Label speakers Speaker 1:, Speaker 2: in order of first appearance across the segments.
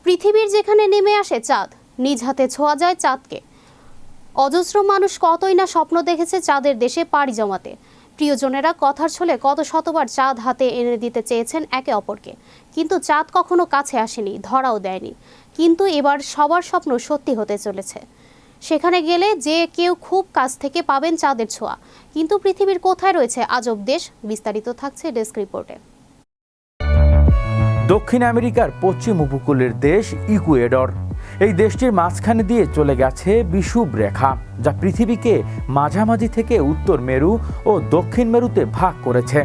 Speaker 1: পৃথিবীর যেখানে নেমে আসে চাঁদ, নিজ হাতে ছোঁয়া যায় চাঁদকে। অজস্র মানুষ কতই না স্বপ্ন দেখেছে চাঁদের দেশে পাড়ি জমাতে। প্রিয়জনেরা কথার ছলে কত শতবার চাঁদ হাতে এনে দিতে চেয়েছেন একে অপরকে, কিন্তু চাঁদ কখনো কাছে আসেনি, ধরাও দেয়নি। কিন্তু এবার সবার স্বপ্ন সত্যি হতে চলেছে। সেখানে গেলে যে কেউ খুব কাছ থেকে পাবেন চাঁদের ছোঁয়া। কিন্তু পৃথিবীর কোথায় রয়েছে আজব দেশ? বিস্তারিত থাকছে ডেস্ক রিপোর্টে।
Speaker 2: দক্ষিণ আমেরিকার পশ্চিম উপকূলের দেশ ইকুয়েডর। এই দেশটির মাঝখানে দিয়ে চলে গেছে বিষুব রেখা, যা পৃথিবীকে মাঝামাঝি থেকে উত্তর মেরু ও দক্ষিণ মেরুতে ভাগ করেছে।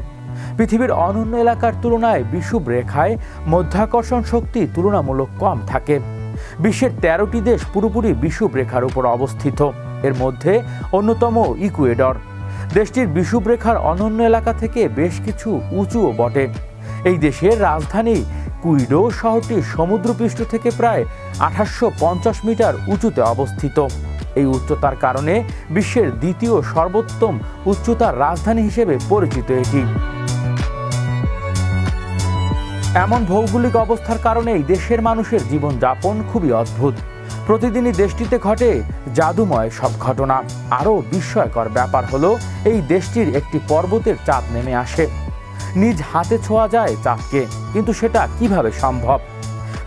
Speaker 2: পৃথিবীর অন্যান্য এলাকার তুলনায় বিষুব রেখায় মধ্যাকর্ষণ শক্তি তুলনামূলক কম থাকে। বিশ্বের 13টি দেশ পুরোপুরি বিষুব রেখার উপর অবস্থিত। এর মধ্যে অন্যতম ইকুয়েডর। দেশটির বিষুব রেখার অন্যান্য এলাকা থেকে বেশ কিছু উঁচুও বটে। এই দেশের রাজধানী কুইডো শহরটি সমুদ্রপৃষ্ঠ থেকে প্রায় 2850 মিটার উঁচুতে অবস্থিত। এই উচ্চতার কারণে বিশ্বের দ্বিতীয় সর্বোত্তম উচ্চতার রাজধানী হিসেবে পরিচিত এটি। এমন ভৌগোলিক অবস্থার কারণে এই দেশের মানুষের জীবনযাপন খুবই অদ্ভুত। প্রতিদিনই দেশটিতে ঘটে জাদুময় সব ঘটনা। আরও বিস্ময়কর ব্যাপার হলো, এই দেশটির একটি পর্বতের চাঁদ নেমে আসে। নিজ হাতে ছোঁয়া যায় চাঁদকে, কিন্তু সেটা কিভাবে সম্ভব?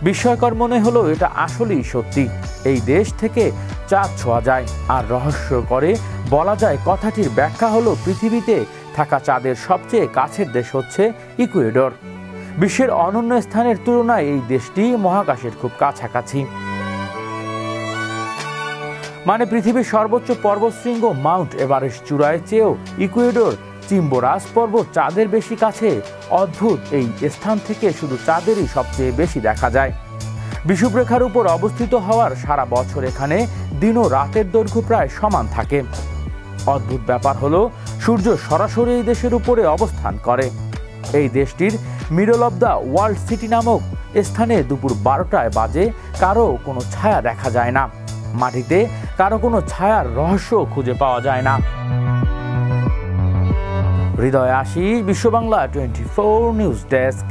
Speaker 2: বিস্ময়কর মনে হলো এটা আসলেই সত্যি। এই দেশ থেকে চাঁদ ছোঁয়া যায়। আর রহস্য করে বলা যায় কথাটির ব্যাখ্যা হলো, পৃথিবীতে থাকা চাঁদের সবচেয়ে কাছের দেশ হচ্ছে ইকুয়েডর। বিশ্বের অনন্য স্থানের তুলনায় এই দেশটি মহাকাশের খুব কাছাকাছি। মানে পৃথিবীর সর্বোচ্চ পর্বতশৃঙ্গ মাউন্ট এভারেস্ট চূড়ায় চেয়েও ইকুয়েডর চিম্বোরাস পর্বত চাঁদের বেশি কাছে। অদ্ভুত এই স্থান থেকে শুধু চাঁদেরই সবচেয়ে বেশি দেখা যায়। বিষুবরেখার উপর অবস্থিত হওয়ার সারা বছর এখানে দিন ও রাতের দৈর্ঘ্য প্রায় সমান থাকে। অদ্ভুত ব্যাপার হলো, সূর্য সরাসরি এই দেশের উপরে অবস্থান করে। এই দেশটির middle of the world city নামক স্থানে দুপুর 12টায় বাজে কারো কোনো ছায়া দেখা যায় না। মাটিতে কারো কোনো ছায়ার রহস্য খুঁজে পাওয়া যায় না। হৃদয় আশিস, বিশ্ব বাংলা 24 নিউজ ডেস্ক।